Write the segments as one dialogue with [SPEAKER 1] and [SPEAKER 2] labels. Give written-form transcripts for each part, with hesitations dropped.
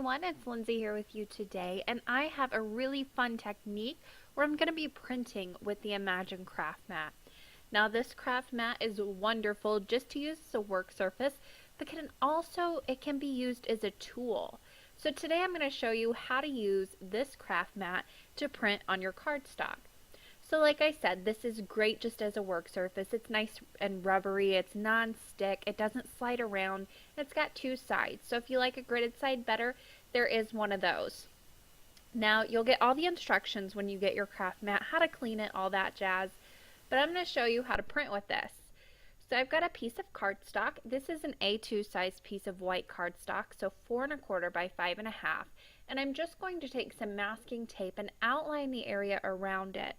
[SPEAKER 1] everyone, it's Lindsay here with you today, and I have a really fun technique where I'm going to be printing with the Imagine craft mat. Now this craft mat is wonderful just to use as a work surface, but it can be used as a tool. So today I'm going to show you how to use this craft mat to print on your cardstock. So like I said, this is great just as a work surface. It's nice and rubbery, it's non-stick, it doesn't slide around, and it's got two sides. So if you like a gridded side better, there is one of those. Now you'll get all the instructions when you get your craft mat, how to clean it, all that jazz. But I'm going to show you how to print with this. So I've got a piece of cardstock. This is an A2 size piece of white cardstock, so 4 1/4 by 5 1/2. And I'm just going to take some masking tape and outline the area around it.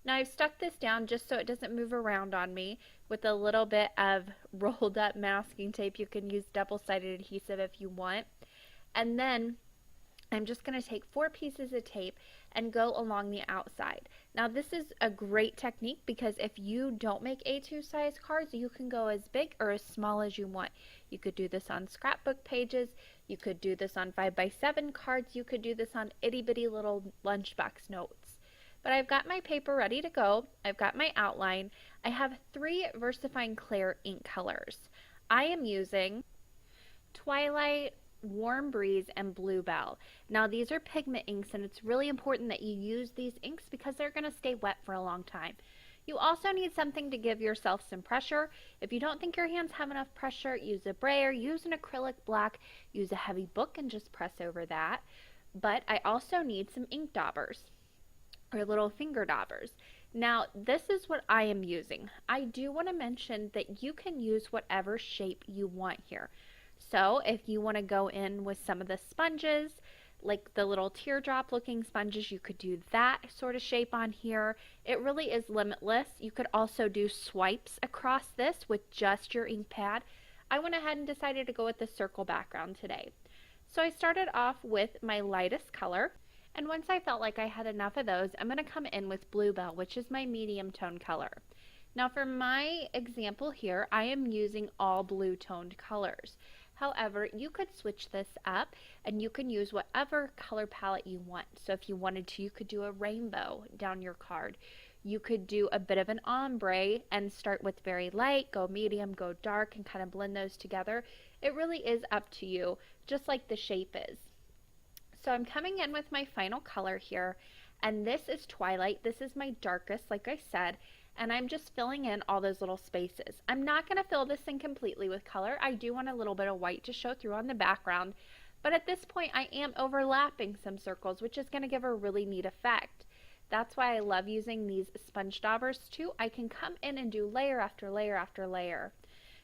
[SPEAKER 1] Now I've stuck this down just so it doesn't move around on me with a little bit of rolled up masking tape. You can use double-sided adhesive if you want. And then I'm just going to take 4 pieces of tape and go along the outside. Now this is a great technique because if you don't make A2 size cards, you can go as big or as small as you want. You could do this on scrapbook pages, you could do this on 5 by 7 cards, you could do this on itty bitty little lunchbox notes. But I've got my paper ready to go. I've got my outline. I have 3 VersaFine Clear ink colors. I am using Twilight, Warm Breeze, and Bluebell. Now these are pigment inks, and it's really important that you use these inks because they're going to stay wet for a long time. You also need something to give yourself some pressure. If you don't think your hands have enough pressure, use a brayer, use an acrylic black, use a heavy book and just press over that. But I also need some ink daubers, or little finger daubers. Now this is what I am using. I do want to mention that you can use whatever shape you want here. So if you want to go in with some of the sponges, like the little teardrop looking sponges, you could do that sort of shape on here. It really is limitless. You could also do swipes across this with just your ink pad. I went ahead and decided to go with the circle background today. So I started off with my lightest color, and once I felt like I had enough of those, I'm going to come in with Bluebell, which is my medium tone color. Now for my example here, I am using all blue toned colors. However, you could switch this up and you can use whatever color palette you want. So if you wanted to, you could do a rainbow down your card. You could do a bit of an ombre and start with very light, go medium, go dark, and kind of blend those together. It really is up to you, just like the shape is. So I'm coming in with my final color here, and this is Twilight. This is my darkest, like I said, and I'm just filling in all those little spaces. I'm not going to fill this in completely with color. I do want a little bit of white to show through on the background, but at this point I am overlapping some circles, which is going to give a really neat effect. That's why I love using these sponge daubers too. I can come in and do layer after layer after layer.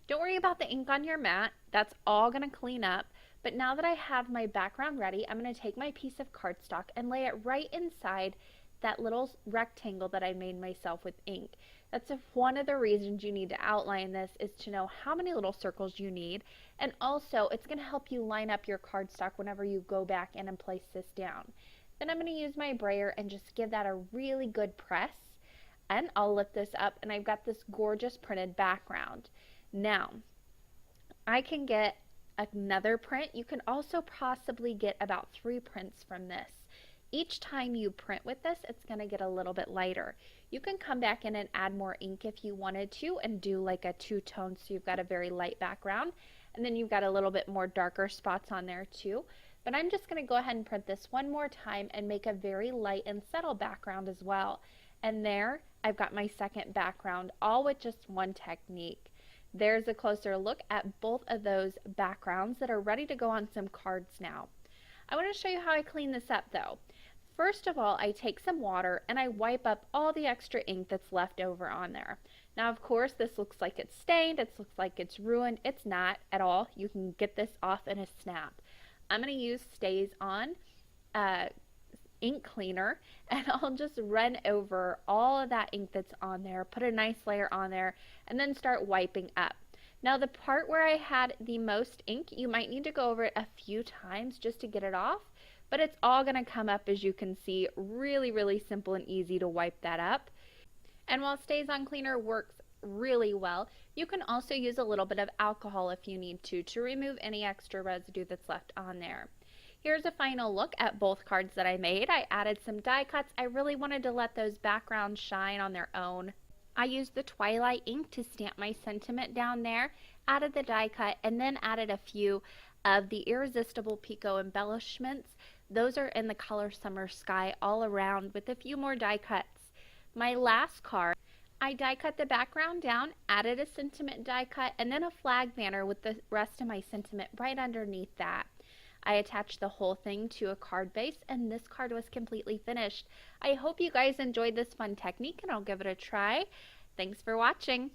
[SPEAKER 1] Don't worry about the ink on your mat. That's all going to clean up. But now that I have my background ready, I'm going to take my piece of cardstock and lay it right inside that little rectangle that I made myself with ink. That's one of the reasons you need to outline this, is to know how many little circles you need, and also it's going to help you line up your cardstock whenever you go back in and place this down. Then I'm going to use my brayer and just give that a really good press, and I'll lift this up and I've got this gorgeous printed background. Now I can get another print. You can also possibly get about 3 prints from this. Each time you print with this, it's going to get a little bit lighter. You can come back in and add more ink if you wanted to and do like a 2-tone, so you've got a very light background, and then you've got a little bit more darker spots on there too. But I'm just going to go ahead and print this one more time and make a very light and subtle background as well. And there I've got my second background, all with just one technique. There's a closer look at both of those backgrounds that are ready to go on some cards now. I want to show you how I clean this up though. First of all, I take some water and I wipe up all the extra ink that's left over on there. Now of course this looks like it's stained, it looks like it's ruined. It's not at all. You can get this off in a snap. I'm going to use Stays On ink cleaner, and I'll just run over all of that ink that's on there, put a nice layer on there, and then start wiping up. Now the part where I had the most ink, you might need to go over it a few times just to get it off, but it's all going to come up, as you can see. Really simple and easy to wipe that up. And while Stays On cleaner works really well, you can also use a little bit of alcohol if you need to remove any extra residue that's left on there. Here's a final look at both cards that I made. I added some die cuts. I really wanted to let those backgrounds shine on their own. I used the Twilight ink to stamp my sentiment down there, added the die cut, and then added a few of the Irresistible Pico embellishments. Those are in the color Summer Sky all around with a few more die cuts. My last card, I die cut the background down, added a sentiment die cut, and then a flag banner with the rest of my sentiment right underneath that. I attached the whole thing to a card base, and this card was completely finished. I hope you guys enjoyed this fun technique, and I'll give it a try. Thanks for watching.